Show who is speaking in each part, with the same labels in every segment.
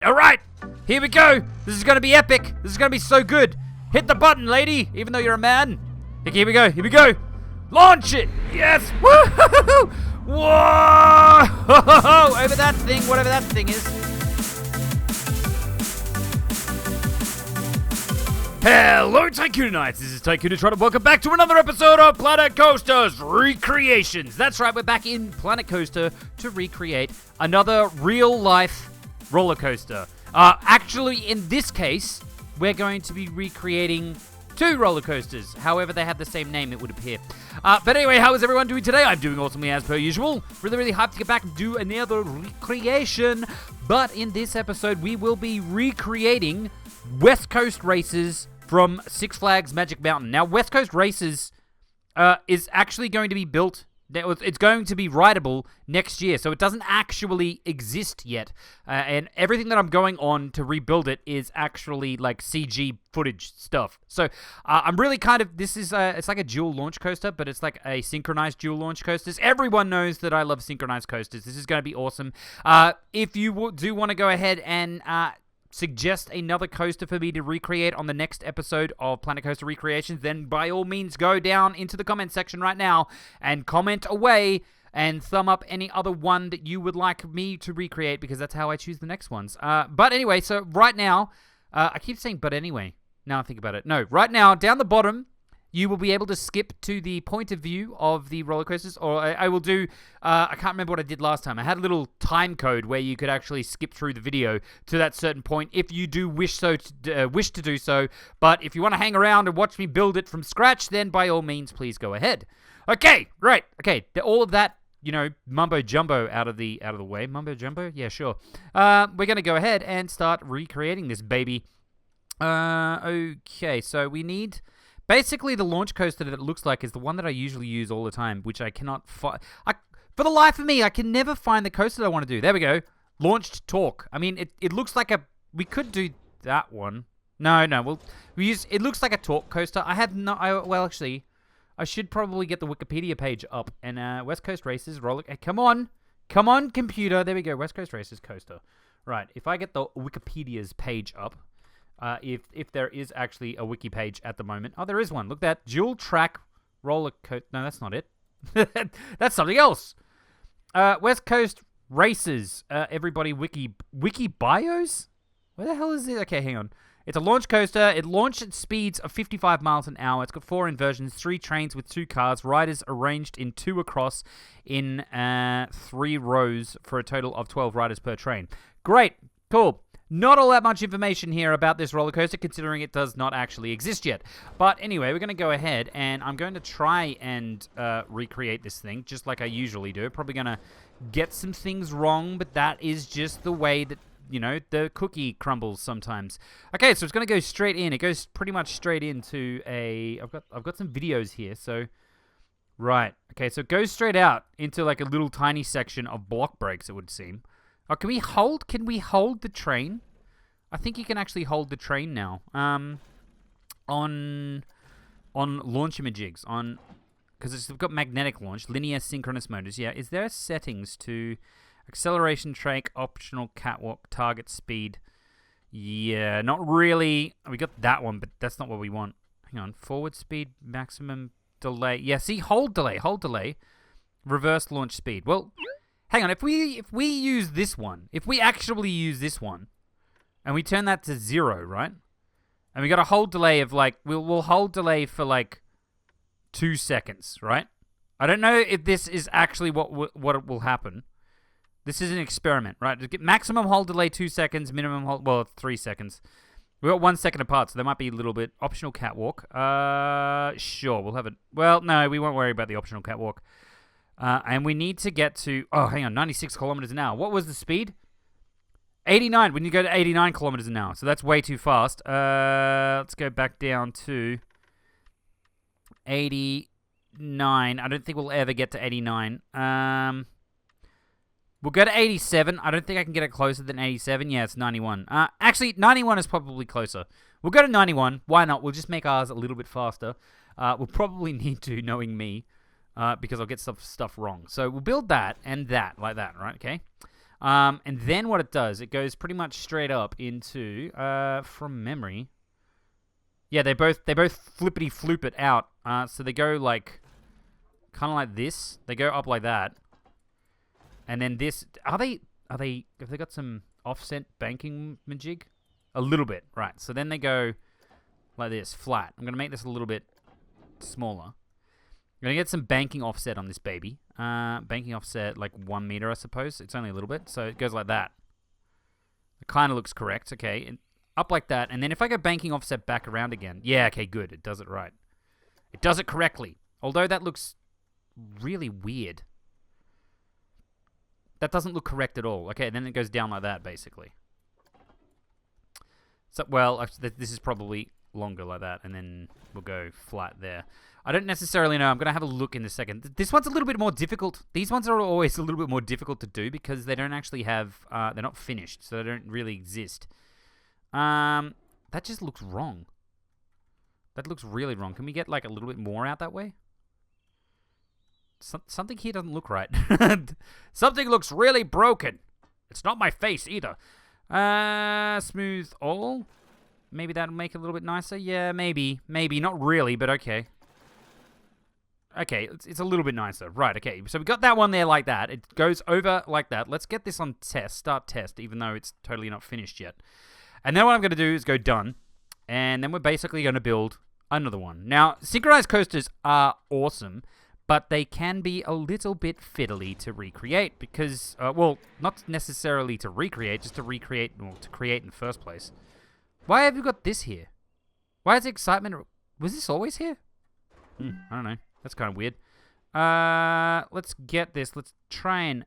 Speaker 1: Alright, here we go. This is gonna be epic. This is gonna be so good. Hit the button, lady, even though you're a man. Okay, here we go, here we go. Launch it! Yes! Woo-hoo-hoo-hoo! Whoa! Over that thing, whatever that thing is. Hello, Tycoon-A-Nights. This is Tycoon-A-Tron, and welcome back to another episode of Planet Coaster's Recreations. That's right, we're back in Planet Coaster to recreate another real-life roller coaster. Actually, in this case, we're going to be recreating two roller coasters. However, they have the same name, it would appear. But anyway, how is everyone doing today? I'm doing awesomely as per usual. Really hyped to get back and do another recreation. But in this episode, we will be recreating West Coast Races from Six Flags Magic Mountain. Now, West Coast Races is actually going to be built. It's going to be rideable next year, so it doesn't actually exist yet. And everything that I'm going on to rebuild it is actually like CG footage stuff. So I'm really this is, it's like a dual launch coaster, but it's like a synchronized dual launch coasters. Everyone knows that I love synchronized coasters. This is going to be awesome. If you do want to go ahead and suggest another coaster for me to recreate on the next episode of Planet Coaster Recreations, then by all means go down into the comment section right now and comment away and thumb up any other one that you would like me to recreate, because that's how I choose the next ones. But anyway, so right now, I keep saying but anyway, now I think about it. No, right now, down the bottom, you will be able to skip to the point of view of the roller coasters, or I will do, I can't remember what I did last time. I had a little time code where you could actually skip through the video to that certain point if you do wish to do so. But if you want to hang around and watch me build it from scratch, then by all means, please go ahead. Okay, right. Okay, all of that, you know, mumbo jumbo out of the way. Mumbo jumbo? Yeah, sure. We're going to go ahead and start recreating this baby. Okay, so we need... Basically, the launch coaster that it looks like is the one that I usually use all the time, which I cannot find. For the life of me, I can never find the coaster that I want to do. There we go. Launched Torque. I mean, it looks like a... We could do that one. No. It looks like a Torque coaster. I have no... Well, actually, I should probably get the Wikipedia page up. And West Coast Races, roller... Come on. Come on, computer. There we go. West Coast Races coaster. Right. If I get the Wikipedia's page up... if there is actually a wiki page at the moment. Oh, there is one. Look, that dual track roller coaster. No, that's not it. That's something else. West Coast Races. Everybody wiki bios? Where the hell is it? Okay, hang on. It's a launch coaster. It launched at speeds of 55 miles an hour. It's got 4 inversions, 3 trains with 2 cars, riders arranged in 2 across in 3 rows for a total of 12 riders per train. Great. Cool. Not all that much information here about this roller coaster, considering it does not actually exist yet. But anyway, we're going to go ahead, and I'm going to try and recreate this thing, just like I usually do. Probably going to get some things wrong, but that is just the way that, you know, the cookie crumbles sometimes. Okay, so it's going to go straight in. It goes pretty much straight into a... I've got some videos here, so... Right. Okay, so it goes straight out into like a little tiny section of block breaks, it would seem. Oh, can we hold the train? I think you can actually hold the train now. On launch imagigs, because it's got magnetic launch, linear synchronous motors. Yeah, is there settings to acceleration track, optional catwalk, target speed? Yeah, not really. We got that one, but that's not what we want. Hang on, forward speed, maximum delay. Yeah, see, hold delay, reverse launch speed. Well. Hang on, if we use this one, if we actually use this one, and we turn that to 0, right? And we got a hold delay of like, we'll hold delay for like 2 seconds, right? I don't know if this is actually what will happen. This is an experiment, right? Maximum hold delay 2 seconds, minimum hold, well, 3 seconds. We got 1 second apart, so there might be a little bit. Optional catwalk. Sure, we'll have it. Well, no, we won't worry about the optional catwalk. And we need to get to... Oh, hang on. 96 kilometers an hour. What was the speed? 89. We need to go to 89 kilometers an hour. So that's way too fast. Let's go back down to 89. I don't think we'll ever get to 89. We'll go to 87. I don't think I can get it closer than 87. Yeah, it's 91. Actually, 91 is probably closer. We'll go to 91. Why not? We'll just make ours a little bit faster. We'll probably need to, knowing me. Because I'll get stuff wrong. So we'll build that and that, like that, right? Okay. And then what it does, it goes pretty much straight up into, from memory. Yeah, they both flippity floop it out. So they go like, kind of like this. They go up like that. And then this, have they got some offset banking majig? A little bit, right. So then they go like this, flat. I'm going to make this a little bit smaller. I'm going to get some banking offset on this baby. Banking offset like 1 meter, I suppose. It's only a little bit. So it goes like that. It kind of looks correct. Okay. And up like that. And then if I go banking offset back around again. Yeah, okay, good. It does it right. It does it correctly. Although that looks really weird. That doesn't look correct at all. Okay, then it goes down like that, basically. So, well, this is probably longer like that, and then we'll go flat there. I don't necessarily know. I'm going to have a look in a second. This one's a little bit more difficult. These ones are always a little bit more difficult to do because they don't actually have... they're not finished, so they don't really exist. That just looks wrong. That looks really wrong. Can we get, like, a little bit more out that way? Something here doesn't look right. Something looks really broken. It's not my face either. Smooth all. Maybe that'll make it a little bit nicer. Yeah, maybe. Maybe. Not really, but okay. Okay, it's a little bit nicer. Right, okay. So we got that one there like that. It goes over like that. Let's get this on test. Start test, even though it's totally not finished yet. And then what I'm going to do is go done. And then we're basically going to build another one. Now, synchronized coasters are awesome. But they can be a little bit fiddly to recreate because, well, not necessarily to recreate, just to recreate, well, to create in the first place. Why have you got this here? Why is the excitement... Was this always here? I don't know. That's kind of weird. Let's get this. Let's try and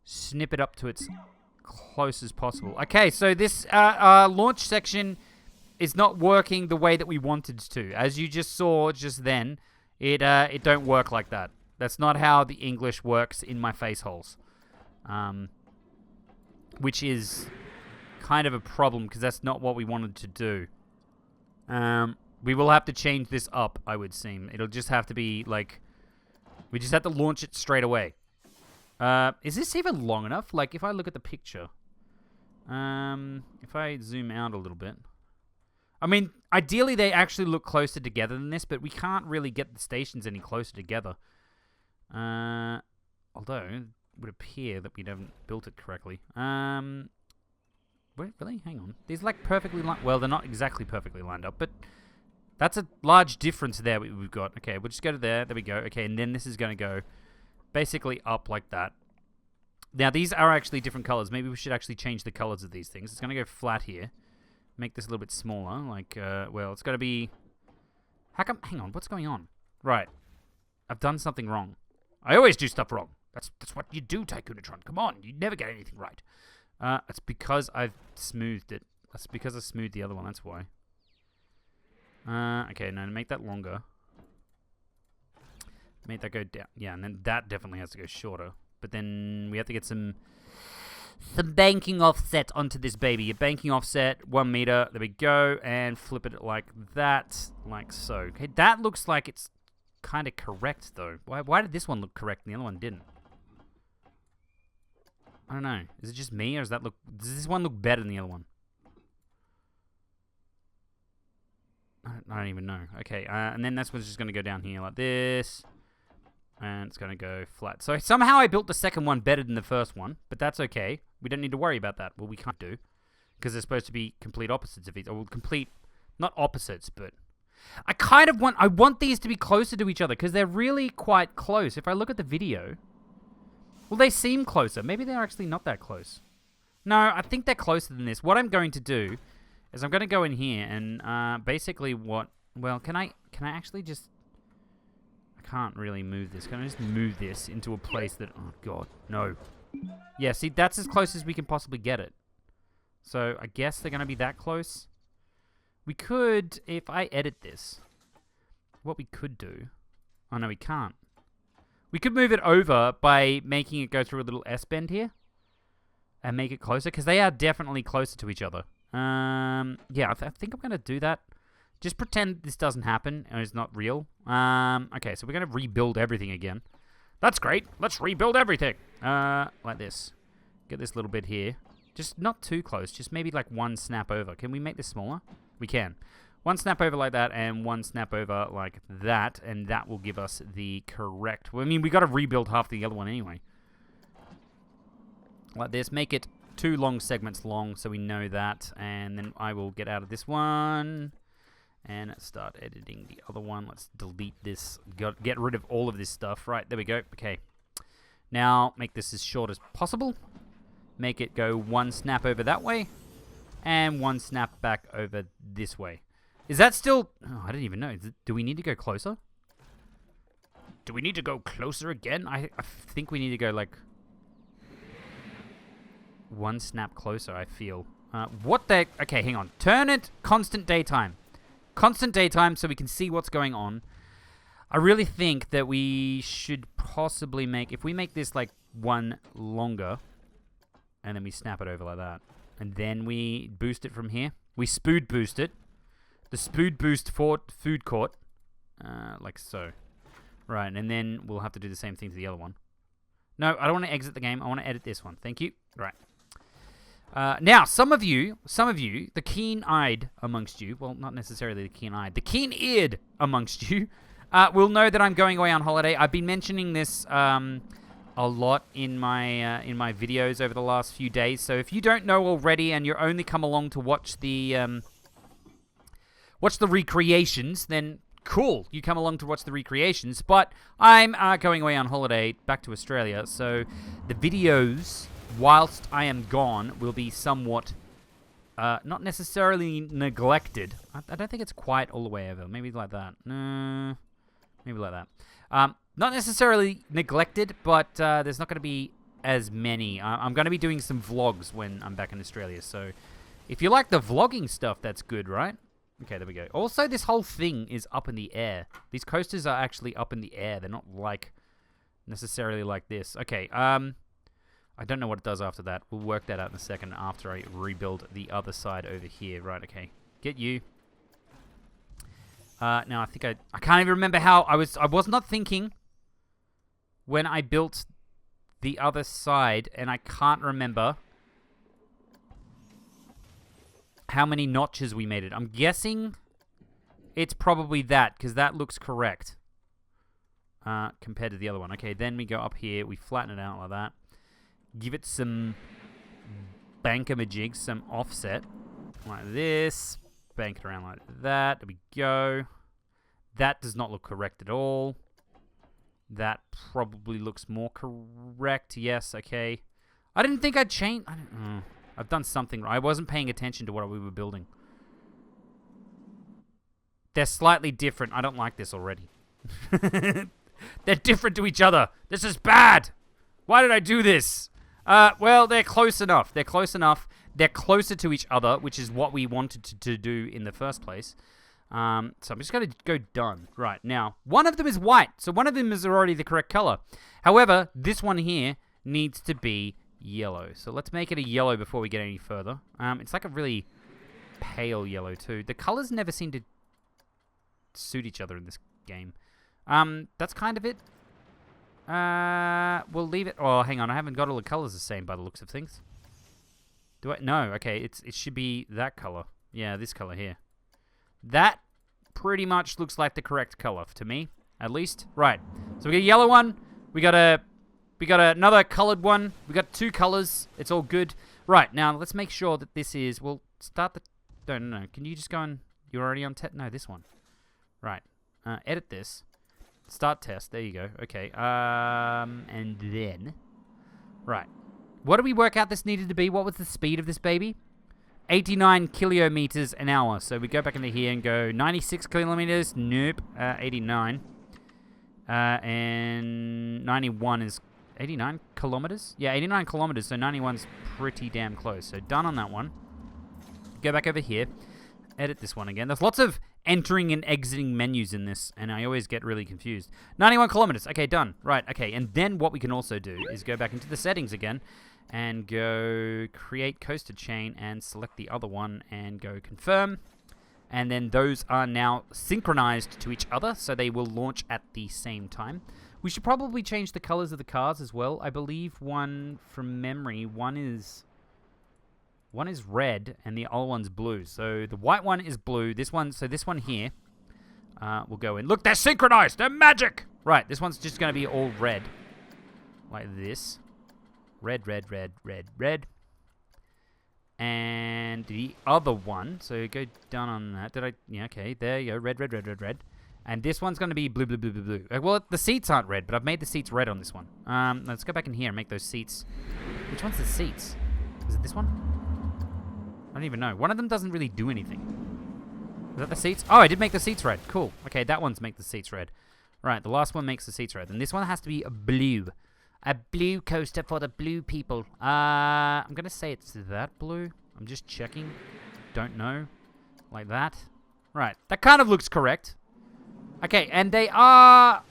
Speaker 1: snip it up to its close as possible. Okay, so this launch section is not working the way that we wanted to. As you just saw just then... It don't work like that. That's not how the English works in my face holes. Which is kind of a problem because that's not what we wanted to do. We will have to change this up, I would seem. It'll just have to be like... We just have to launch it straight away. Is this even long enough? Like, if I look at the picture... if I zoom out a little bit... I mean, ideally they actually look closer together than this, but we can't really get the stations any closer together. Although, it would appear that we haven't built it correctly. Wait, really? Hang on. These like perfectly lined... Well, they're not exactly perfectly lined up, but that's a large difference there we've got. Okay, we'll just go to there. There we go. Okay, and then this is going to go basically up like that. Now, these are actually different colors. Maybe we should actually change the colors of these things. It's going to go flat here. Make this a little bit smaller, like, well, it's got to be... How come... Hang on, what's going on? Right. I've done something wrong. I always do stuff wrong. That's what you do, Tycoon-A-Tron. Come on, you never get anything right. It's because I've smoothed it. That's because I smoothed the other one, that's why. Okay, now make that longer. Make that go down. Yeah, and then that definitely has to go shorter. But then we have to get some banking offset onto this baby. A banking offset, 1 meter. There we go. And flip it like that. Like so. Okay, that looks like it's kind of correct, though. Why did this one look correct and the other one didn't? I don't know. Is it just me, or does this one look better than the other one? I don't even know. Okay, and then this one's just going to go down here like this. And it's going to go flat. So somehow I built the second one better than the first one. But that's okay. We don't need to worry about that. Well, we can't do. Because they're supposed to be complete opposites of each other. Or complete... Not opposites, but... I want these to be closer to each other. Because they're really quite close. If I look at the video... Well, they seem closer. Maybe they're actually not that close. No, I think they're closer than this. What I'm going to do... is I'm going to go in here and basically what... Well, can I actually just... I can't really move this. Can I just move this into a place that... Oh, God. No. Yeah, see, that's as close as we can possibly get it. So, I guess they're going to be that close. We could, if I edit this, what we could do... Oh, no, we can't. We could move it over by making it go through a little S-bend here. And make it closer, because they are definitely closer to each other. Yeah, I think I'm going to do that. Just pretend this doesn't happen and it's not real. Okay, so we're going to rebuild everything again. That's great. Let's rebuild everything. Like this. get this little bit here. Just not too close, just maybe like one snap over. Can we make this smaller? We can. One snap over like that and one snap over like that, and that will give us the correct... Well, I mean, we got to rebuild half the other one anyway. Like this, make it 2 long segments long so we know that, and then I will get out of this one and start editing the other one. Let's delete this, get rid of all of this stuff. Right, there we go. Okay. Now, make this as short as possible. Make it go 1 snap over that way and 1 snap back over this way. Is that still... Oh, I didn't even know. Do we need to go closer? Do we need to go closer again? I think we need to go, like... 1 snap closer, I feel. What the... Okay, hang on. Turn it constant daytime. Constant daytime so we can see what's going on. I really think that we should possibly make... If we make this, like, 1 longer... And then we snap it over like that. And then we boost it from here. We spood boost it. The spood boost for food court. Like so. Right, and then we'll have to do the same thing to the other one. No, I don't want to exit the game. I want to edit this one. Thank you. Right. Now, some of you, the keen-eyed amongst you, well, not necessarily the keen-eyed, the keen-eared amongst you, will know that I'm going away on holiday. I've been mentioning this a lot in my videos over the last few days. So if you don't know already and you're only come along to watch the recreations, then cool, you come along to watch the recreations. But I'm going away on holiday back to Australia, so the videos whilst I am gone will be somewhat not necessarily neglected. I don't think it's quite all the way over. Maybe like that. Maybe like that. Not necessarily neglected, but there's not going to be as many. I'm going to be doing some vlogs when I'm back in Australia, so if you like the vlogging stuff, that's good, right? Okay, there we go. Also, this whole thing is up in the air. These coasters are actually up in the air. They're not like necessarily like this. Okay, I don't know what it does after that. We'll work that out in a second after I rebuild the other side over here. Right, okay. Get you. Now, I think I can't even remember how... I was not thinking when I built the other side, and I can't remember how many notches we made it. I'm guessing it's probably that, because that looks correct compared to the other one. Okay, then we go up here, we flatten it out like that. Give it some bankamajig, some offset, like this. Bank it around like that. There we go. That does not look correct at all. That probably looks more correct. Yes, okay. I didn't think I'd change. I don't know. I've done something. I wasn't paying attention to what we were building. They're slightly different. I don't like this already. They're different to each other. This is bad. Why did I do this? Well, they're close enough. They're close enough. They're closer to each other, which is what we wanted to do in the first place. So I'm just going to go done. Right, now, one of them is white, so one of them is already the correct color. However, this one here needs to be yellow. So let's make it a yellow before we get any further. It's like a really pale yellow, too. The colors never seem to suit each other in this game. That's kind of it. We'll leave it... Oh, hang on, I haven't got all the colors the same by the looks of things. Do I? No, okay, it should be that color. Yeah, this color here. That pretty much looks like the correct color to me, at least. Right. So we got a yellow one. We got another colored one. We got 2 colors. It's all good. Right. Now let's make sure that this is. We'll start the. No. Can you just go on? You're already on test. No, this one. Right. Edit this. Start test. There you go. Okay. And then. Right. What did we work out this needed to be? What was the speed of this baby? 89 kilometers an hour. So we go back into here and go 96 kilometers. Nope. 89. And 91 is 89 kilometers? Yeah, 89 kilometers. So 91's pretty damn close. So done on that one. Go back over here. Edit this one again. There's lots of entering and exiting menus in this, and I always get really confused. 91 kilometers. Okay, done. Right, okay. And then what we can also do is go back into the settings again and go create coaster chain and select the other one and go confirm. And then those are now synchronized to each other, so they will launch at the same time. We should probably change the colors of the cars as well. I believe from memory, one is red and the other one's blue. So the white one is blue. This one here will go in. Look, they're synchronized. They're magic. Right, this one's just going to be all red. Like this. Red, red, red, red, red. And the other one, so go down on that. Yeah, okay, there you go. Red, red, red, red, red. And this one's going to be blue, blue, blue, blue, blue. Well, the seats aren't red, but I've made the seats red on this one. Let's go back in here and make those seats. Which one's the seats? Is it this one? I don't even know. One of them doesn't really do anything. Is that the seats? Oh, I did make the seats red. Cool. Okay, that one's make the seats red. Right, the last one makes the seats red. And this one has to be a blue. A blue coaster for the blue people. I'm going to say it's that blue. I'm just checking. Don't know. Like that. Right, that kind of looks correct. Okay, and they are...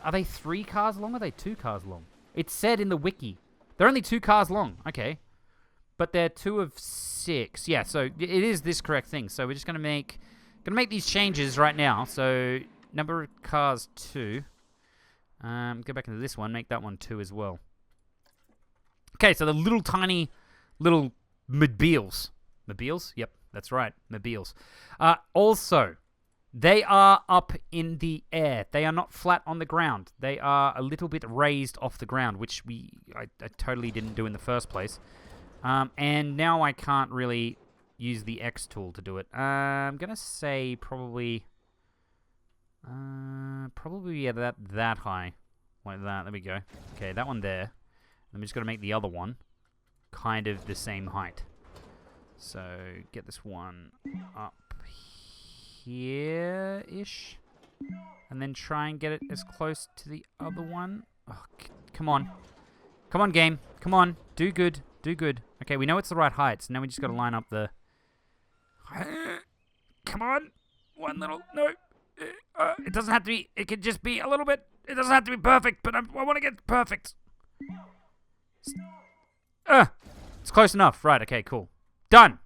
Speaker 1: Are they 3 cars long or are they 2 cars long? It said in the wiki. They're only 2 cars long. Okay. But they're 2 of 6. Yeah, so it is this correct thing. So we're just going to make these changes right now. So number of cars 2. Go back into this one. Make that one 2 as well. Okay, so the little tiny little mobiles. Mobiles? Yep, that's right. Mobiles. Also, they are up in the air. They are not flat on the ground. They are a little bit raised off the ground, which I totally didn't do in the first place. And now I can't really use the X tool to do it. I'm going to say probably yeah, that high. Like that. There we go. Okay, that one there. I'm just going to make the other one kind of the same height. So, get this one up here-ish. And then try and get it as close to the other one. Oh, come on. Come on, game. Come on. Do good. Do good. Okay, we know it's the right height, so now we just got to line up the... Come on. One little... No. It doesn't have to be... It could just be a little bit... It doesn't have to be perfect, but I want to get perfect. It's close enough. Right, okay, cool. Done.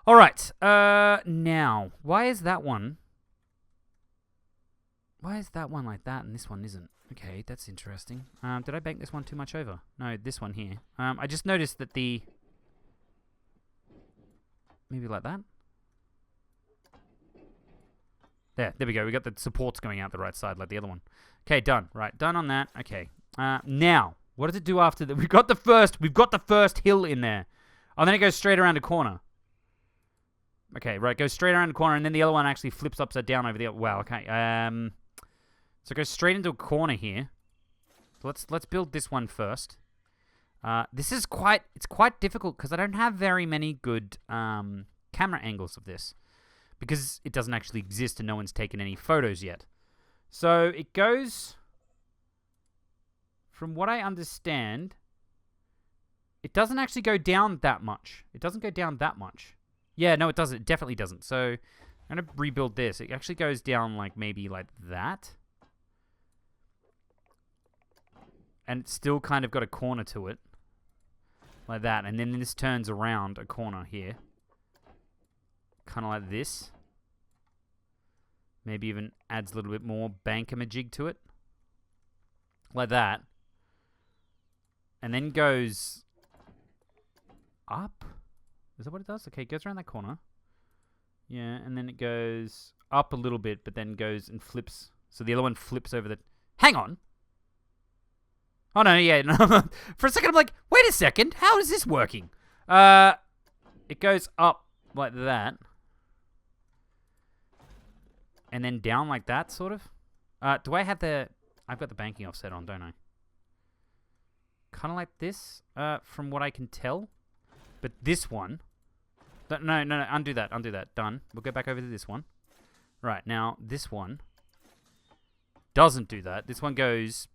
Speaker 1: All right. Now, why is that one... Why is that one like that and this one isn't? Okay, that's interesting. Did I bank this one too much over? No, this one here. I just noticed that the... Maybe like that? There we go. We got the supports going out the right side like the other one. Okay, done. Right, done on that. Okay. Now, what does it do after that? We've got the first hill in there. Oh, then it goes straight around a corner. Okay, right, goes straight around the corner, and then the other one actually flips upside down over the... Wow, okay. So it goes straight into a corner here. So let's build this one first. This is quite difficult because I don't have very many good camera angles of this because it doesn't actually exist and no one's taken any photos yet. So it goes, from what I understand, it doesn't actually go down that much. It doesn't go down that much. Yeah, no, it doesn't. It definitely doesn't. So I'm going to rebuild this. It actually goes down like maybe like that. And it's still kind of got a corner to it. Like that. And then this turns around a corner here. Kind of like this. Maybe even adds a little bit more bankamajig to it. Like that. And then goes up. Is that what it does? Okay, it goes around that corner. Yeah, and then it goes up a little bit, but then goes and flips. So the other one flips over the... Hang on! Oh, no, yeah. No. For a second, I'm like, wait a second. How is this working? It goes up like that. And then down like that, sort of. Do I have the... I've got the banking offset on, don't I? Kind of like this, from what I can tell. But this one... No, undo that, done. We'll go back over to this one. Right, now, this one doesn't do that. This one goes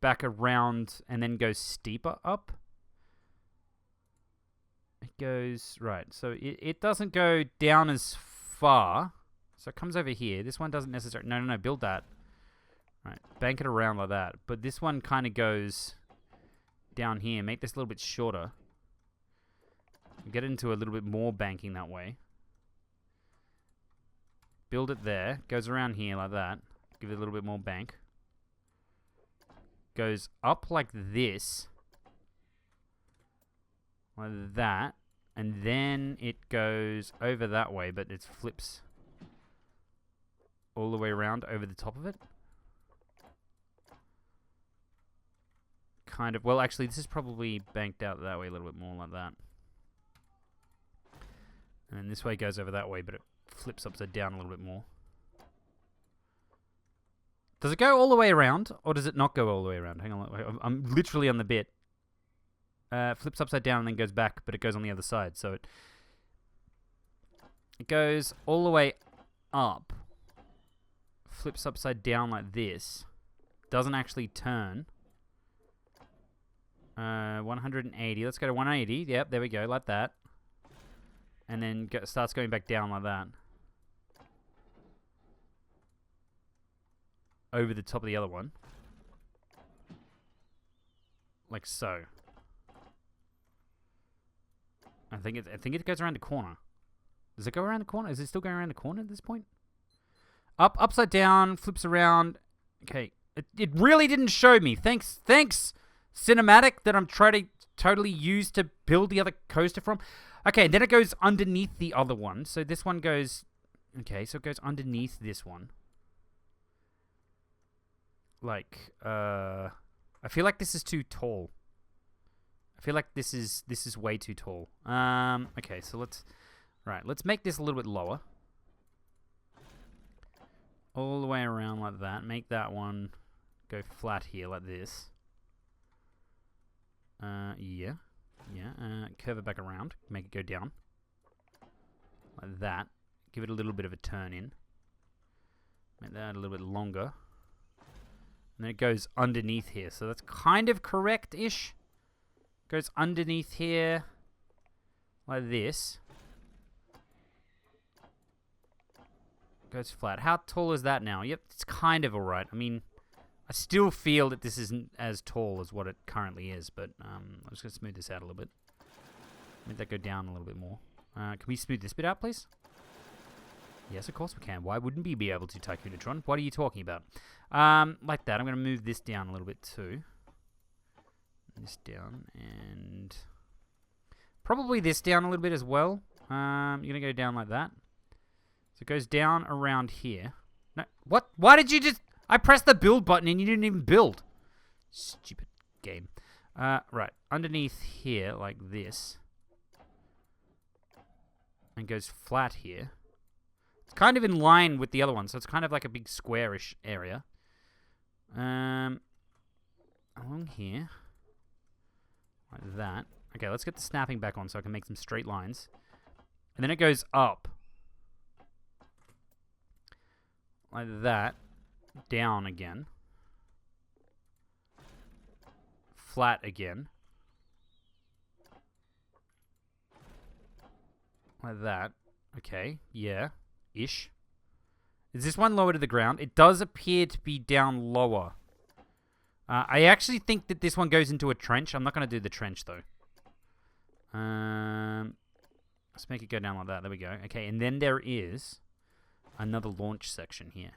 Speaker 1: back around and then goes steeper up. It goes... Right, so it doesn't go down as far. So it comes over here. This one doesn't necessarily... No, build that. Right, bank it around like that. But this one kind of goes down here. Make this a little bit shorter. Get into a little bit more banking that way. Build it there. Goes around here like that. Give it a little bit more bank. goes up like this. Like that. And then it goes over that way, but it flips all the way around over the top of it. Kind of. Well, actually, this is probably banked out that way a little bit more, like that. And then this way goes over that way, but it flips upside down a little bit more. Does it go all the way around, or does it not go all the way around? Hang on, I'm literally on the bit. Flips upside down and then goes back, but it goes on the other side. So it goes all the way up, flips upside down like this, doesn't actually turn. 180. Let's go to 180. Yep, there we go, like that. And then starts going back down like that. Over the top of the other one. Like so. I think it goes around the corner. Does it go around the corner? Is it still going around the corner at this point? Up, upside down, flips around. Okay. It really didn't show me. Thanks, cinematic, that I'm trying to totally use to build the other coaster from. Okay, then it goes underneath the other one. So this one goes... Okay, so it goes underneath this one. Like, I feel like this is too tall. I feel like this is way too tall. Okay, so let's make this a little bit lower. All the way around like that. Make that one go flat here like this. Yeah. Curve it back around. Make it go down. Like that. Give it a little bit of a turn in. Make that a little bit longer. And then it goes underneath here. So that's kind of correct-ish. Goes underneath here. Like this. Goes flat. How tall is that now? Yep, it's kind of alright. I mean, I still feel that this isn't as tall as what it currently is, but I'm just going to smooth this out a little bit. Make that go down a little bit more. Can we smooth this bit out, please? Yes, of course we can. Why wouldn't we be able to, Tycoon-A-Tron? What are you talking about? Like that. I'm going to move this down a little bit too. This down, and probably this down a little bit as well. You're going to go down like that. So it goes down around here. No, what? Why did you just... I pressed the build button and you didn't even build. Stupid game. Right. Underneath here, like this. And goes flat here. It's kind of in line with the other one, so it's kind of like a big squarish area. Along here. Like that. Okay, let's get the snapping back on so I can make some straight lines. And then it goes up. Like that. Down again. Flat again. Like that. Okay, yeah. Ish. Is this one lower to the ground? It does appear to be down lower. I actually think that this one goes into a trench. I'm not going to do the trench, though. Let's make it go down like that. There we go. Okay, and then there is another launch section here.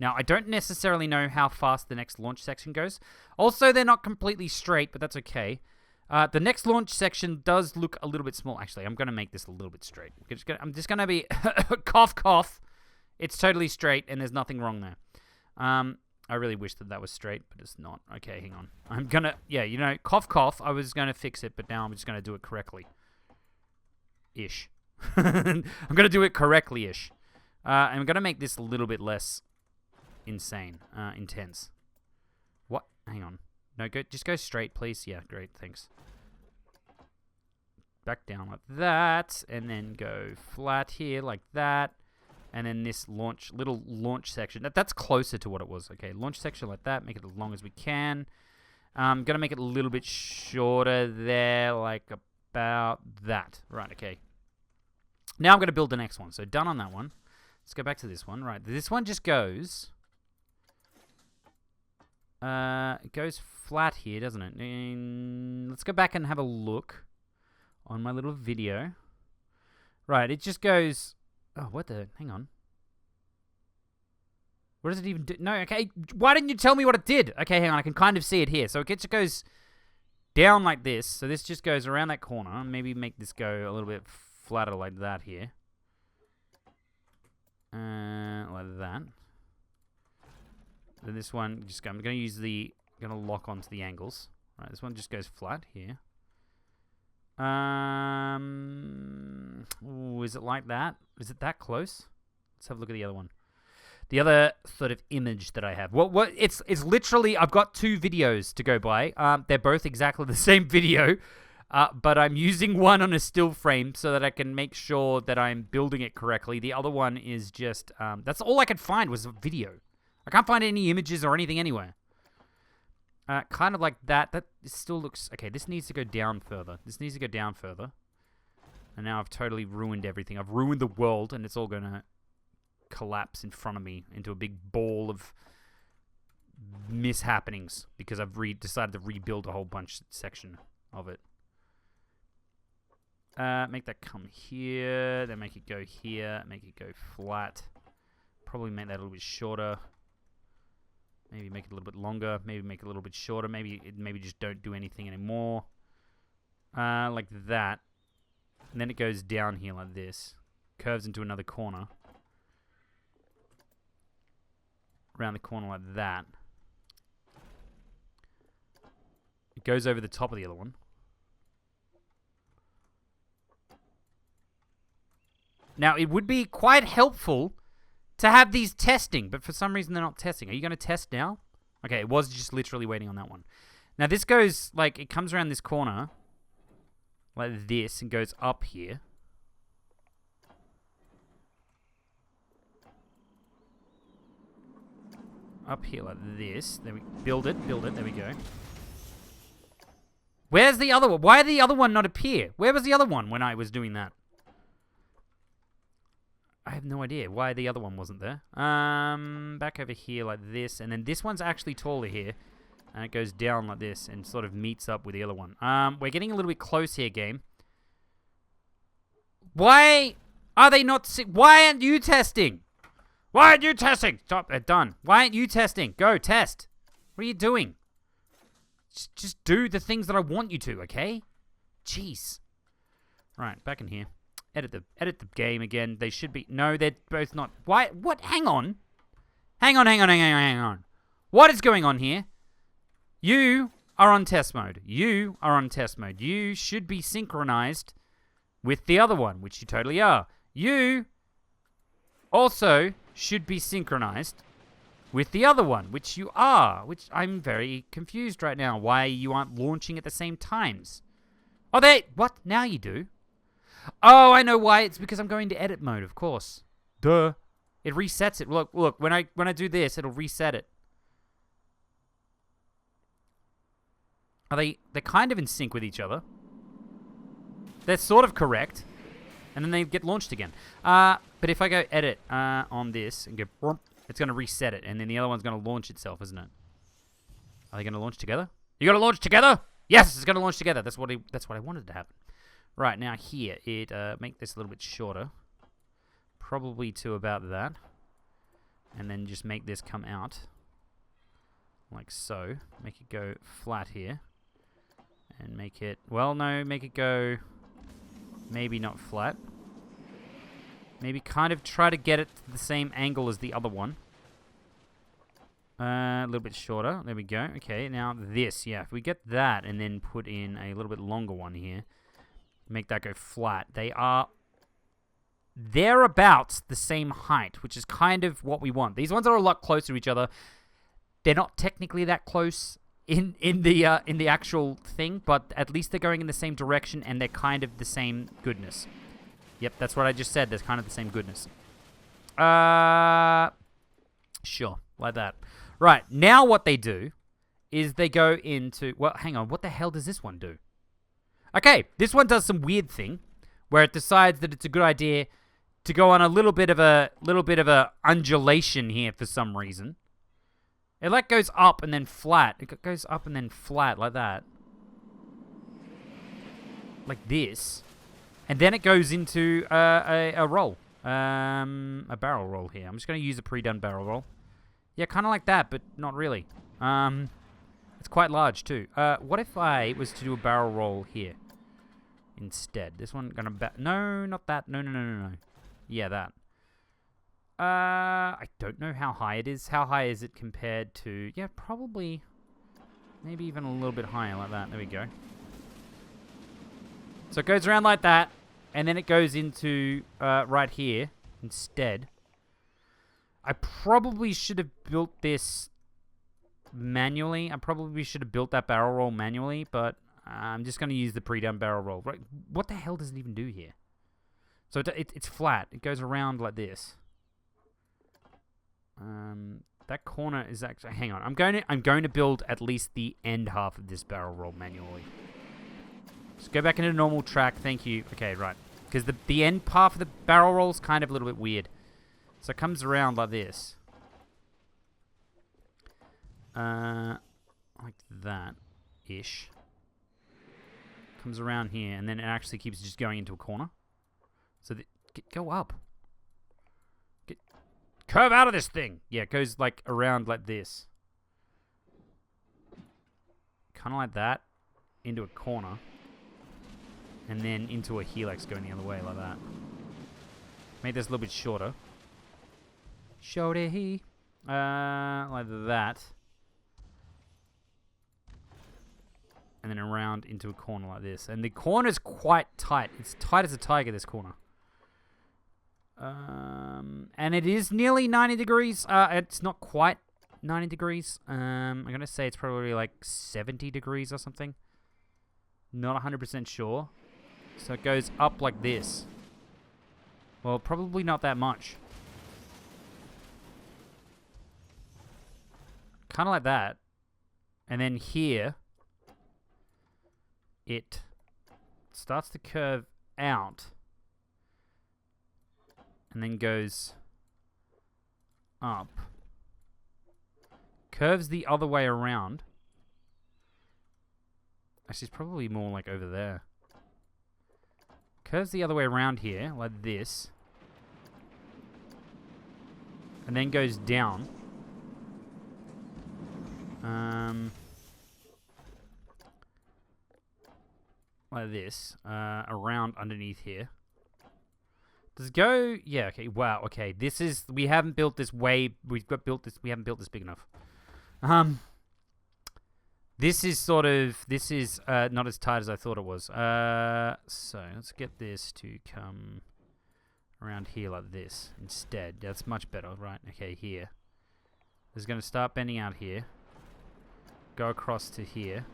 Speaker 1: Now, I don't necessarily know how fast the next launch section goes. Also, they're not completely straight, but that's okay. The next launch section does look a little bit small. Actually, I'm going to make this a little bit straight. I'm just going to be... cough, cough. It's totally straight, and there's nothing wrong there. I really wish that was straight, but it's not. Okay, hang on. I'm going to... Yeah, you know, cough, cough. I was going to fix it, but now I'm just going to do it correctly. Ish. I'm going to do it correctly-ish. I'm going to make this a little bit less insane. Intense. What? Hang on. No, just go straight, please. Yeah, great, thanks. Back down like that, and then go flat here like that. And then this little launch section. That's closer to what it was. Okay, launch section like that. Make it as long as we can. I'm going to make it a little bit shorter there, like about that. Right, okay. Now I'm going to build the next one. So done on that one. Let's go back to this one. Right, this one just goes... it goes flat here, doesn't it? And let's go back and have a look on my little video. Right, it just goes... Oh, what the... Hang on. What does it even do? No, okay. Why didn't you tell me what it did? Okay, hang on. I can kind of see it here. So it just goes down like this. So this just goes around that corner. Maybe make this go a little bit flatter like that here. Like that. Then this one, I'm going to use going to lock onto the angles. Right, this one just goes flat here. Ooh, is it like that? Is it that close? Let's have a look at the other one. The other sort of image that I have. What? It's literally, I've got 2 videos to go by. They're both exactly the same video. But I'm using one on a still frame so that I can make sure that I'm building it correctly. The other one is just, that's all I could find was a video. I can't find any images or anything anywhere. Kind of like that. That still looks... Okay, this needs to go down further. This needs to go down further. And now I've totally ruined everything. I've ruined the world, and it's all going to collapse in front of me into a big ball of mishappenings because I've decided to rebuild a whole bunch section of it. Make that come here, then make it go here, make it go flat. Probably make that a little bit shorter. Maybe make it a little bit longer. Maybe make it a little bit shorter. Maybe just don't do anything anymore. Like that. And then it goes down here like this. Curves into another corner. Around the corner like that. It goes over the top of the other one. Now, it would be quite helpful to have these testing, but for some reason they're not testing. Are you going to test now? Okay, it was just literally waiting on that one. Now, this goes, like, it comes around this corner, like this, and goes up here. Up here like this. Then we build it, there we go. Where's the other one? Why did the other one not appear? Where was the other one when I was doing that? I have no idea why the other one wasn't there. Back over here like this. And then this one's actually taller here. And it goes down like this and sort of meets up with the other one. We're getting a little bit close here, game. Why are they not... Why aren't you testing? Why aren't you testing? Stop. They're done. Why aren't you testing? Go, test. What are you doing? Just do the things that I want you to, okay? Jeez. Right, back in here. Edit the game again. They should be... No, they're both not... Why? What? Hang on. Hang on. What is going on here? You are on test mode. You should be synchronized with the other one, which you totally are. You also should be synchronized with the other one, which you are. Which I'm very confused right now. Why you aren't launching at the same times. Oh, they... What? Now you do. Oh, I know why. It's because I'm going to edit mode, of course. Duh. It resets it. Look. When I do this, it'll reset it. Are they're kind of in sync with each other. They're sort of correct. And then they get launched again. But if I go edit on this and go... It's going to reset it. And then the other one's going to launch itself, isn't it? Are they going to launch together? You going to launch together? Yes, it's going to launch together. That's what I wanted to happen. Right, now here, make this a little bit shorter. Probably to about that. And then just make this come out. Like so. Make it go flat here. And make it... Well, no, make it go... Maybe not flat. Maybe kind of try to get it to the same angle as the other one. A little bit shorter. There we go. Okay, now this. Yeah, if we get that and then put in a little bit longer one here. Make that go flat. They are thereabouts the same height, which is kind of what we want. These ones are a lot closer to each other. They're not technically that close in the actual thing, but at least they're going in the same direction and they're kind of the same goodness. Yep, that's what I just said. They're kind of the same goodness. Sure, like that. Right, now what they do is they go into... Well, hang on. What the hell does this one do? Okay, this one does some weird thing where it decides that it's a good idea to go on a little bit of a undulation here for some reason. It like goes up and then flat. It goes up and then flat like that. Like this. And then it goes into a roll. A barrel roll here. I'm just going to use a pre-done barrel roll. Yeah, kind of like that, but not really. It's quite large, too. What if I was to do a barrel roll here instead? This one gonna... No, not that. No, no, no, no, no. Yeah, that. I don't know how high it is. How high is it compared to... Yeah, probably... Maybe even a little bit higher like that. There we go. So it goes around like that, and then it goes into right here instead. I probably should have built this manually. I probably should have built that barrel roll manually, but I'm just going to use the pre-done barrel roll. Right? What the hell does it even do here? So it's flat. It goes around like this. That corner is actually... Hang on. I'm going to build at least the end half of this barrel roll manually. Just go back into normal track. Thank you. Okay, right. Because the end half of the barrel roll is kind of a little bit weird. So it comes around like this. Like that-ish. Comes around here, and then it actually keeps just going into a corner. So go up. Curve out of this thing! Yeah, it goes like around like this. Kind of like that. Into a corner. And then into a helix going the other way like that. Make this a little bit shorter. Shorty. Like that. And then around into a corner like this. And the corner's quite tight. It's tight as a tiger, this corner. And it is nearly 90 degrees. It's not quite 90 degrees. I'm going to say it's probably like 70 degrees or something. Not 100% sure. So it goes up like this. Well, probably not that much. Kind of like that. And then here, it starts to curve out. And then goes up. Curves the other way around. Actually, it's probably more like over there. Curves the other way around here, like this. And then goes down. Like this. Around underneath here. Does it go... Yeah, okay, wow, okay. This is... We haven't built this way... We haven't built this big enough. This is sort of... This is not as tight as I thought it was. So, let's get this to come around here like this instead. That's much better, right? Okay, here. It's going to start bending out here. Go across to here.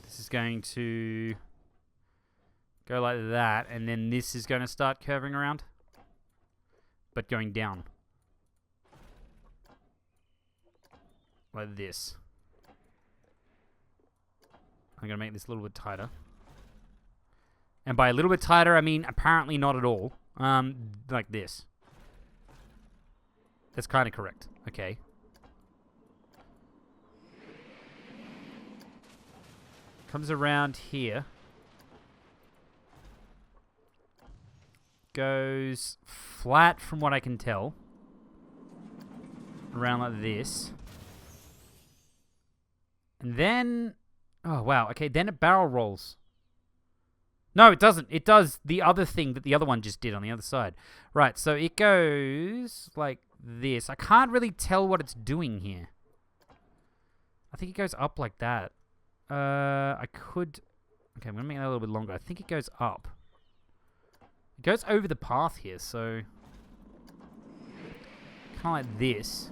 Speaker 1: This is going to go like that, and then this is going to start curving around, but going down. Like this. I'm going to make this a little bit tighter. And by a little bit tighter, I mean apparently not at all. Like this. That's kind of correct. Okay. Comes around here. Goes flat from what I can tell. Around like this. And then... Oh, wow. Okay, then it barrel rolls. No, it doesn't. It does the other thing that the other one just did on the other side. Right, so it goes like this. I can't really tell what it's doing here. I think it goes up like that. I could... Okay, I'm going to make that a little bit longer. I think it goes up. It goes over the path here, so... Kind of like this.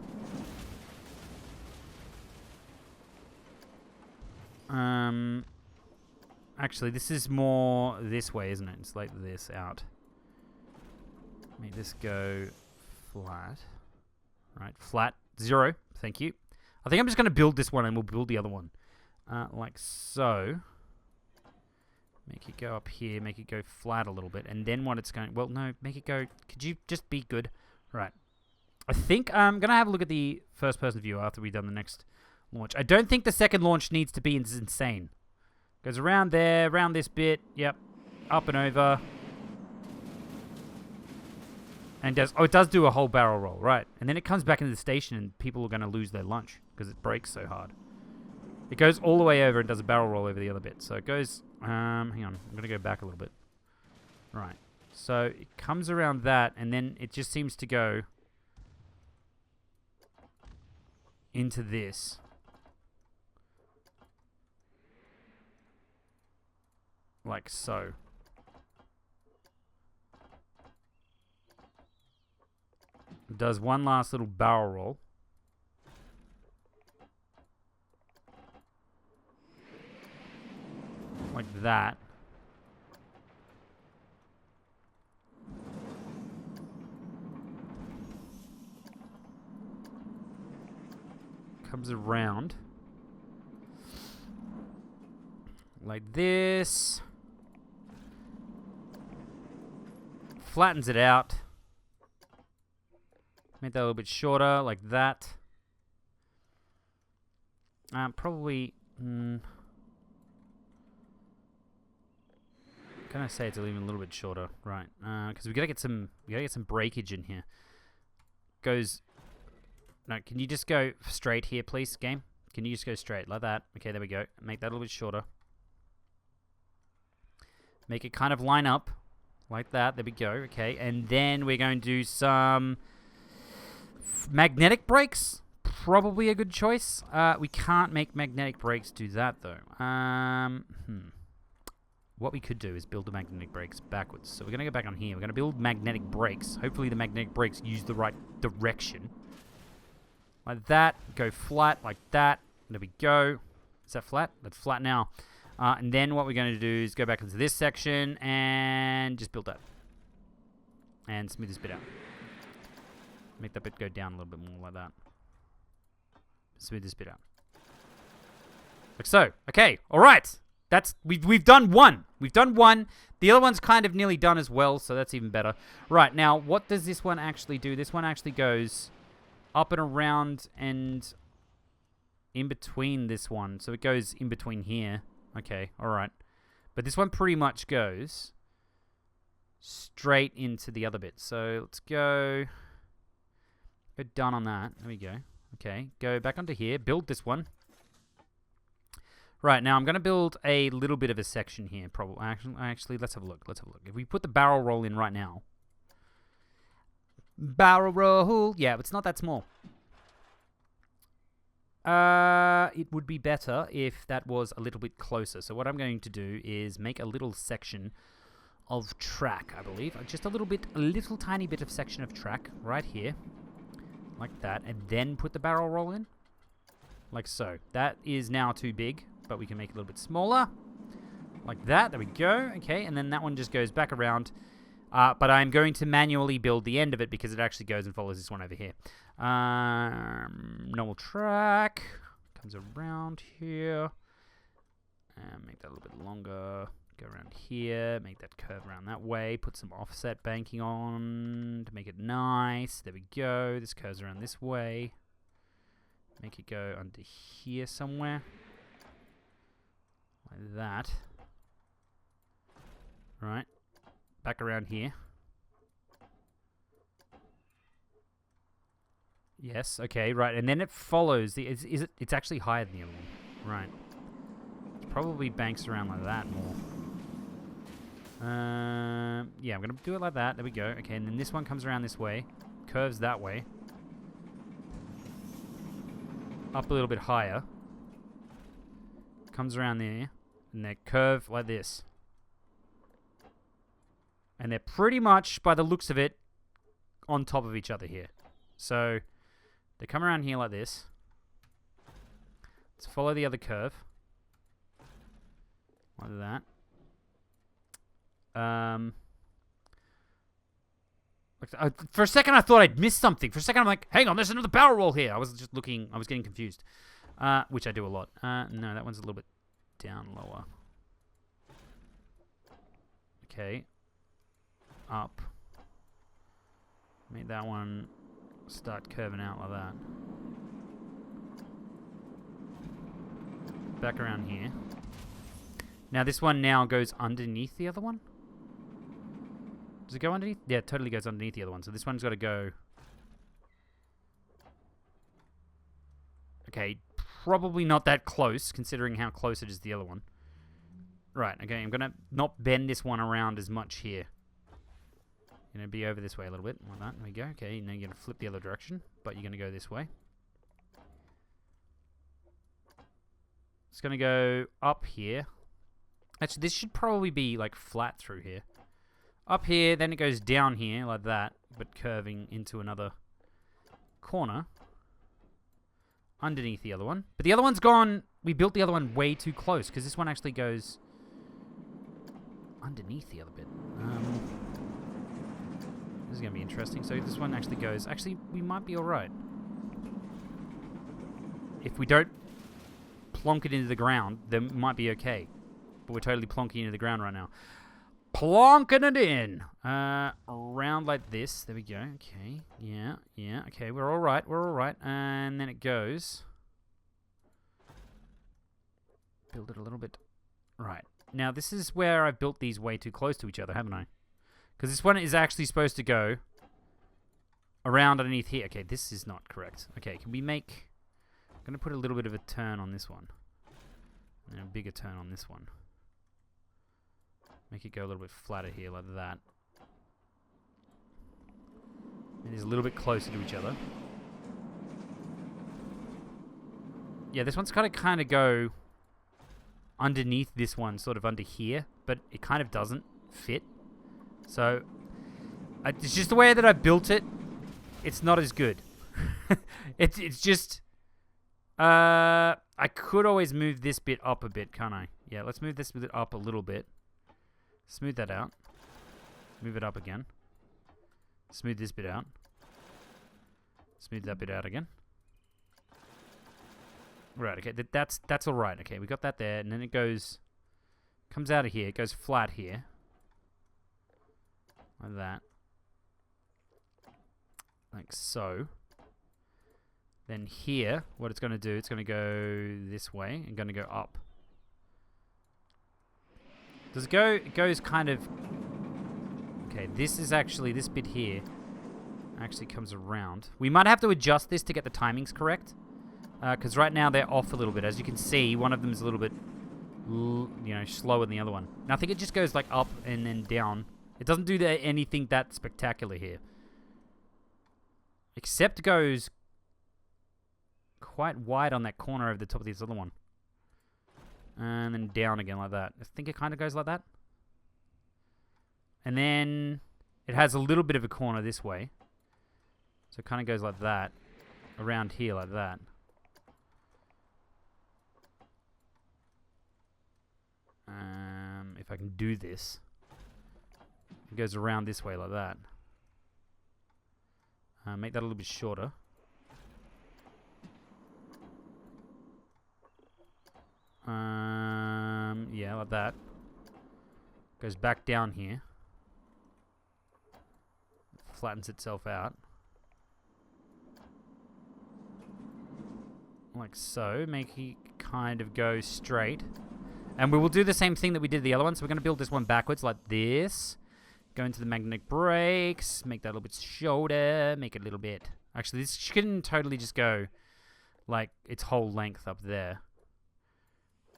Speaker 1: Actually, this is more this way, isn't it? It's like this out. Make this go flat. Right, flat. 0. Thank you. I think I'm just going to build this one and we'll build the other one. Like so. Make it go up here. Make it go flat a little bit. And then what it's going... Well, no. Make it go... Could you just be good? Right. I think I'm going to have a look at the first-person view after we've done the next launch. I don't think the second launch needs to be insane. Goes around there, around this bit. Yep. Up and over. And it does do a whole barrel roll, right? And then it comes back into the station and people are going to lose their lunch because it breaks so hard. It goes all the way over and does a barrel roll over the other bit. So it goes, hang on, I'm going to go back a little bit. Right. So it comes around that and then it just seems to go into this. Like so. It does one last little barrel roll. Like that. Comes around. Like this. Flattens it out. Make that a little bit shorter, like that. Probably... can I say it's even a little bit shorter, right? Because we gotta get some breakage in here. Goes. No, can you just go straight here, please, game? Can you just go straight like that? Okay, there we go. Make that a little bit shorter. Make it kind of line up like that. There we go. Okay, and then we're going to do some magnetic brakes. Probably a good choice. We can't make magnetic brakes do that though. What we could do is build the magnetic brakes backwards. So we're going to go back on here. We're going to build magnetic brakes. Hopefully the magnetic brakes use the right direction. Like that. Go flat like that. There we go. Is that flat? That's flat now. And then what we're going to do is go back into this section and just build that. And smooth this bit out. Make that bit go down a little bit more like that. Smooth this bit out. Like so. Okay. All right. That's we've done one. We've done one. The other one's kind of nearly done as well, so that's even better. Right, now, what does this one actually do? This one actually goes up and around and in between this one. So it goes in between here. Okay, all right. But this one pretty much goes straight into the other bit. So let's go done on that. There we go. Okay, go back onto here. Build this one. Right, now I'm going to build a little bit of a section here, probably. Actually, let's have a look. Let's have a look. If we put the barrel roll in right now. Barrel roll. Yeah, it's not that small. It would be better if that was a little bit closer. So what I'm going to do is make a little section of track, I believe. Just a little tiny bit of section of track right here. Like that. And then put the barrel roll in. Like so. That is now too big. But we can make it a little bit smaller. Like that. There we go. Okay, and then that one just goes back around. But I'm going to manually build the end of it because it actually goes and follows this one over here. Normal track. Comes around here. Make that a little bit longer. Go around here. Make that curve around that way. Put some offset banking on to make it nice. There we go. This curves around this way. Make it go under here somewhere. Like that. Right. Back around here. Yes, okay, right. And then it follows the it's actually higher than the other one. Right. It probably banks around like that more. Yeah, I'm gonna do it like that. There we go. Okay, and then this one comes around this way. Curves that way. Up a little bit higher. Comes around there. And they curve like this. And they're pretty much, by the looks of it, on top of each other here. So, they come around here like this. Let's follow the other curve. Like that. For a second I thought I'd missed something. For a second I'm like, hang on, there's another barrel roll here. I was just looking, I was getting confused. Which I do a lot. No, that one's a little bit down lower. Okay. Up. Make that one start curving out like that. Back around here. Now this one now goes underneath the other one. Does it go underneath? Yeah, it totally goes underneath the other one. So this one's got to go... Okay, probably not that close, considering how close it is to the other one. Right, okay, I'm going to not bend this one around as much here. Going to be over this way a little bit, like that. There we go. Okay, now you're going to flip the other direction, but you're going to go this way. It's going to go up here. Actually, this should probably be, like, flat through here. Up here, then it goes down here, like that, but curving into another corner. Underneath the other one. But the other one's gone... We built the other one way too close, because this one actually goes... underneath the other bit. This is going to be interesting. So this one actually goes... Actually, we might be alright. If we don't plonk it into the ground, then it might be okay. But we're totally plonking into the ground right now. Plonking it in. Around like this. There we go. Okay. Yeah. Yeah. Okay. We're all right. We're all right. And then it goes. Build it a little bit. Right. Now, this is where I've built these way too close to each other, haven't I? Because this one is actually supposed to go around underneath here. Okay, this is not correct. Okay, can we make... I'm going to put a little bit of a turn on this one. And a bigger turn on this one. Make it go a little bit flatter here, like that. It is a little bit closer to each other. Yeah, this one's got to kind of go underneath this one, sort of under here, but it kind of doesn't fit. So, it's just the way that I built it. It's not as good. It's just... I could always move this bit up a bit, can't I? Yeah, let's move this bit up a little bit. Smooth that out. Move it up again. Smooth this bit out. Smooth that bit out again. Right, okay, that's all right. Okay, we got that there, and then it goes... Comes out of here, it goes flat here. Like that. Like so. Then here, what it's going to do, it's going to go this way and going to go up. Does it go? It goes kind of... Okay, this is actually... This bit here actually comes around. We might have to adjust this to get the timings correct. Because right now they're off a little bit. As you can see, one of them is a little bit... you know, slower than the other one. And I think it just goes like up and then down. It doesn't do anything that spectacular here. Except goes quite wide on that corner over the top of this other one. And then down again like that. I think it kind of goes like that. And then it has a little bit of a corner this way. So it kind of goes like that. Around here like that. If I can do this. It goes around this way like that. Make that a little bit shorter. Yeah, like that. Goes back down here. Flattens itself out. Like so. Make it kind of go straight. And we will do the same thing that we did the other one. So we're going to build this one backwards like this. Go into the magnetic brakes. Make that a little bit shorter. Make it a little bit... Actually, this shouldn't totally just go like its whole length up there.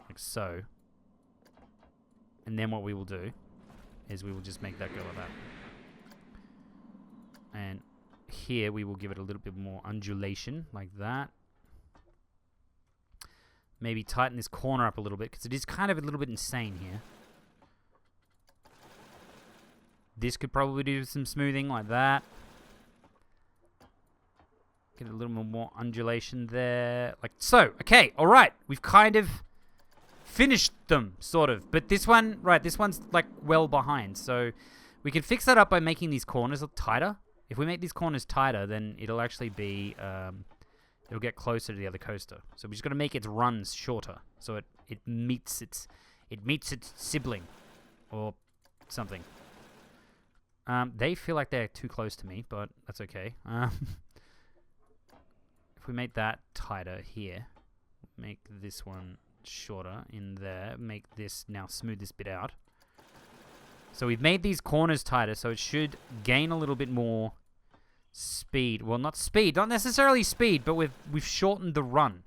Speaker 1: Like so. And then what we will do is we will just make that go like that. And here we will give it a little bit more undulation like that. Maybe tighten this corner up a little bit because it is kind of a little bit insane here. This could probably do some smoothing like that. Get a little more undulation there. Like so. Okay, alright. We've kind of finished them, sort of. But this one, right, this one's like well behind. So we can fix that up by making these corners tighter. If we make these corners tighter, then it'll actually be... it'll get closer to the other coaster. So we're just going to make its runs shorter. So it meets its sibling. Or something. They feel like they're too close to me, but that's okay. If we make that tighter here, make this one shorter in there, make this now smooth this bit out. So we've made these corners tighter, so it should gain a little bit more speed. Well, not speed, not necessarily speed, but we've shortened the run.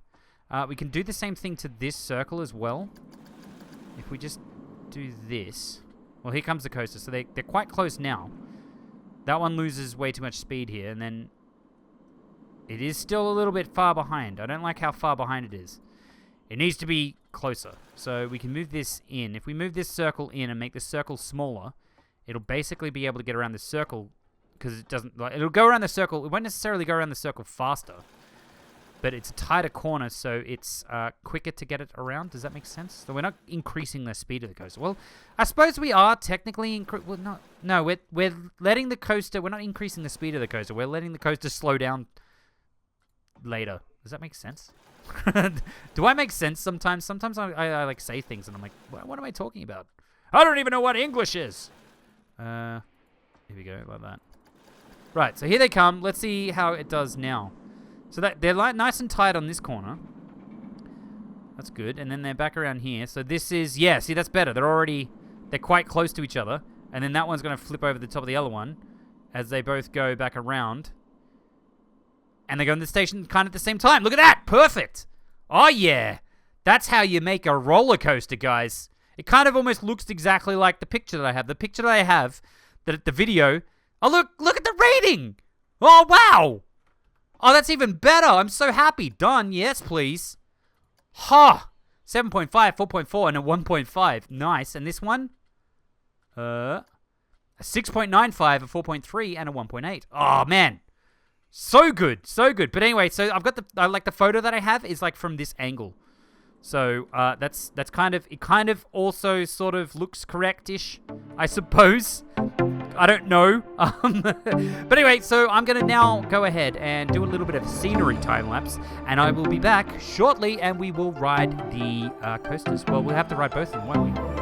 Speaker 1: We can do the same thing to this circle as well. If we just do this. Well, here comes the coaster, so they're quite close now. That one loses way too much speed here, and then it is still a little bit far behind. I don't like how far behind it is. It needs to be closer. So we can move this in. If we move this circle in and make the circle smaller, it'll basically be able to get around the circle, because it doesn't, like, it'll go around the circle. It won't necessarily go around the circle faster, but it's a tighter corner, so it's quicker to get it around. Does that make sense? So we're not increasing the speed of the coaster. Well, I suppose we are technically well, no, we're letting the coaster. We're not increasing the speed of the coaster. We're letting the coaster slow down later. Does that make sense? Do I make sense sometimes? Sometimes I like say things and I'm like, what am I talking about? I don't even know what English is. Here we go, like that. Right, so here they come. Let's see how it does now. So that they're like nice and tight on this corner. That's good. And then they're back around here. So this is, yeah, see, that's better. They're quite close to each other. And then that one's going to flip over the top of the other one as they both go back around. And they go in the station kind of at the same time. Look at that. Perfect. Oh, yeah. That's how you make a roller coaster, guys. It kind of almost looks exactly like the picture that I have. The picture that I have, the video. Oh, look at the rating. Oh, wow. Oh, that's even better. I'm so happy. Done. Yes, please. Ha. 7.5, 4.4, and a 1.5. Nice. And this one? A 6.95, a 4.3, and a 1.8. Oh, man. So good. So good. But anyway, so I've got the photo that I have is like from this angle. So that's kind of, it kind of also sort of looks correct-ish, I suppose. I don't know. But anyway, so I'm going to now go ahead and do a little bit of scenery time-lapse, and I will be back shortly, and we will ride the coasters. Well, we'll have to ride both of them, won't we?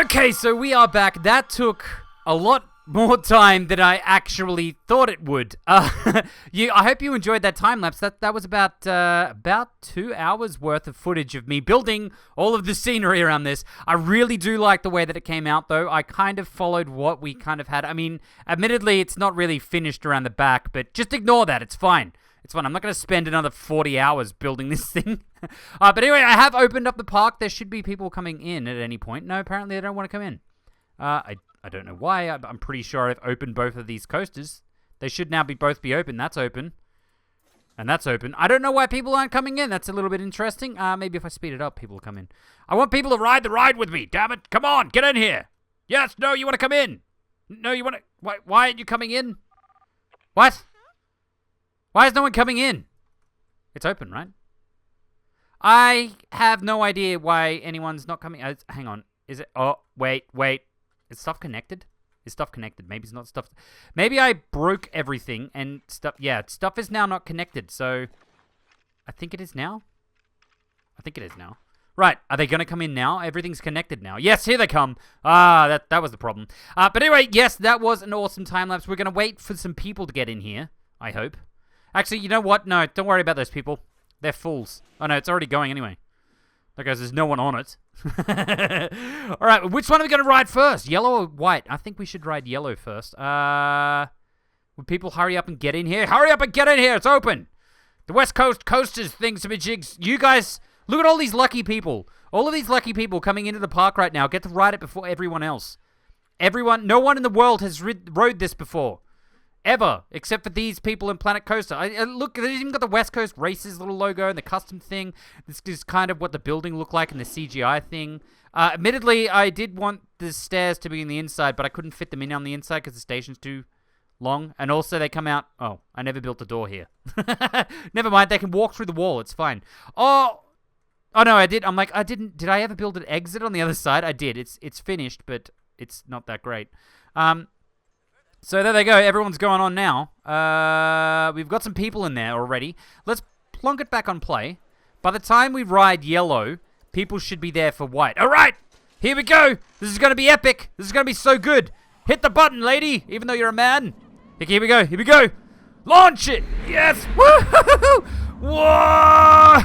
Speaker 1: Okay, so we are back. That took a lot more time than I actually thought it would. I hope you enjoyed that time lapse. That was about 2 hours worth of footage of me building all of the scenery around this. I really do like the way that it came out, though. I kind of followed what we kind of had. I mean, admittedly, it's not really finished around the back, but just ignore that. It's fine. It's fine. I'm not going to spend another 40 hours building this thing. But anyway, I have opened up the park. There should be people coming in at any point. No, apparently they don't want to come in. I don't know why. I'm pretty sure I've opened both of these coasters. They should now both be open. That's open. And that's open. I don't know why people aren't coming in. That's a little bit interesting. Maybe if I speed it up, people will come in. I want people to ride the ride with me. Damn it. Come on. Get in here. Yes. No, you want to come in. No, you want to... Why aren't you coming in? What? Why is no one coming in? It's open, right? I have no idea why anyone's not coming. Hang on. Is it... Oh, wait. Is stuff connected? Is stuff connected? Maybe it's not stuff. Maybe I broke everything and stuff. Yeah, stuff is now not connected. So I think it is now. I think it is now. Right. Are they going to come in now? Everything's connected now. Yes, here they come. That was the problem. But anyway, yes, that was an awesome time lapse. We're going to wait for some people to get in here. I hope. Actually, you know what? No, don't worry about those people. They're fools. Oh no, it's already going anyway. Because there's no one on it. Alright, which one are we going to ride first? Yellow or white? I think we should ride yellow first. Would people hurry up and get in here? Hurry up and get in here! It's open! The West Coast coasters things to be jigs. You guys, look at all these lucky people. All of these lucky people coming into the park right now get to ride it before everyone else. No one in the world has rode this before. Ever, except for these people in Planet Coaster. Look, they've even got the West Coast Races little logo and the custom thing. This is kind of what the building looked like in the CGI thing. Admittedly, I did want the stairs to be in the inside, but I couldn't fit them in on the inside because the station's too long. And also, they come out... Oh, I never built a door here. Never mind, they can walk through the wall. It's fine. Oh no, I did. I'm like, I didn't... Did I ever build an exit on the other side? I did. It's finished, but it's not that great. So there they go. Everyone's going on now. We've got some people in there already. Let's plonk it back on play. By the time we ride yellow, people should be there for white. All right, here we go. This is going to be epic. This is going to be so good. Hit the button, lady, even though you're a man. Here we go. Here we go. Launch it. Yes. Woo-hoo-hoo-hoo. Whoa.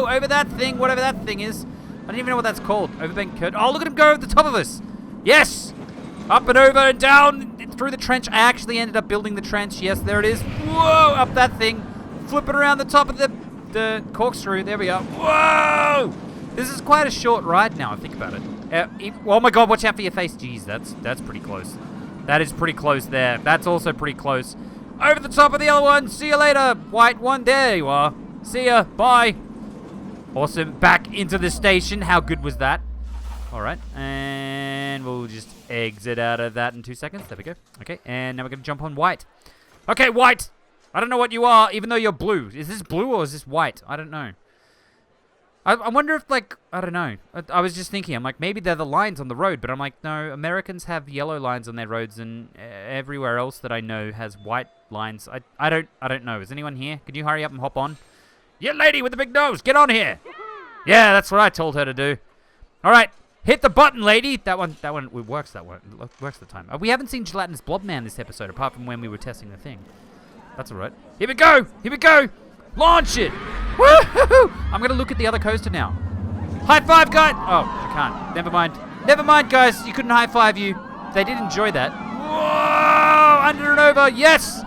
Speaker 1: Over that thing, whatever that thing is. I don't even know what that's called. Overbank curtain. Oh, look at him go over the top of us. Yes. Up and over and down through the trench. I actually ended up building the trench. Yes, there it is. Whoa, up that thing. Flipping around the top of the corkscrew. There we are. Whoa! This is quite a short ride now, I think about it. Oh my god, watch out for your face. Jeez, that's pretty close. That is pretty close there. That's also pretty close. Over the top of the other one. See you later, white one. There you are. See ya. Bye. Awesome. Back into the station. How good was that? Alright, and we'll just exit out of that in 2 seconds. There we go. Okay, and now we're going to jump on white. Okay, white! I don't know what you are, even though you're blue. Is this blue or is this white? I don't know. I wonder if, like, I don't know. I was just thinking, I'm like, maybe they're the lines on the road, but I'm like, no, Americans have yellow lines on their roads, and everywhere else that I know has white lines. I don't know. Is anyone here? Can you hurry up and hop on? Yeah, lady with the big nose, get on here! Yeah, that's what I told her to do. Alright. Hit the button, lady! That one, it works that one. It works the time. We haven't seen Gelatinous Blob Man this episode, apart from when we were testing the thing. That's alright. Here we go! Here we go! Launch it! Woohoo! I'm gonna look at the other coaster now. High five, guys! Oh, I can't. Never mind. Never mind, guys. You couldn't high five you. They did enjoy that. Whoa! Under and over. Yes!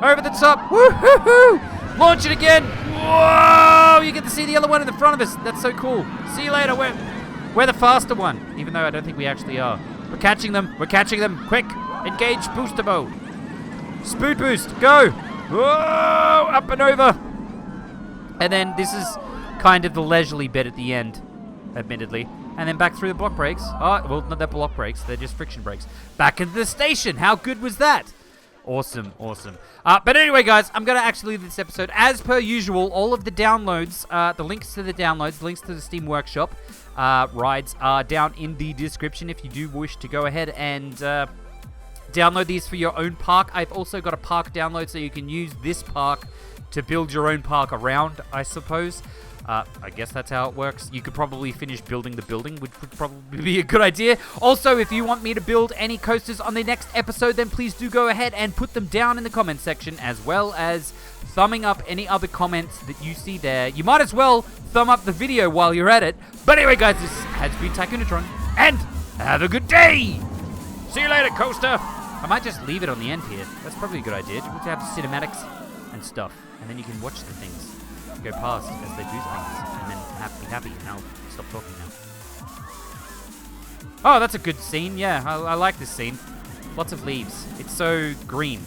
Speaker 1: Over the top. Woohoo! Launch it again. Whoa! You get to see the other one in the front of us. That's so cool. See you later. We're the faster one, even though I don't think we actually are. We're catching them. We're catching them. Quick. Engage booster mode. Spood boost. Go. Whoa. Up and over. And then this is kind of the leisurely bit at the end, admittedly. And then back through the block brakes. Oh, well, not that block brakes. They're just friction brakes. Back into the station. How good was that? Awesome, awesome. But anyway, guys, I'm going to actually leave this episode. As per usual, all of the downloads, the links to the downloads, the links to the Steam Workshop rides are down in the description if you do wish to go ahead and download these for your own park. I've also got a park download so you can use this park to build your own park around, I suppose. I guess that's how it works. You could probably finish building the building, which would probably be a good idea. Also, if you want me to build any coasters on the next episode, then please do go ahead and put them down in the comment section, as well as thumbing up any other comments that you see there. You might as well thumb up the video while you're at it. But anyway, guys, this has been Tycoon-A-Tron, and have a good day! See you later, coaster! I might just leave it on the end here. That's probably a good idea. We could have cinematics and stuff, and then you can watch the things go past as they do things, and then be happy, and I'll stop talking now. Oh, that's a good scene. Yeah, I like this scene. Lots of leaves. It's so green.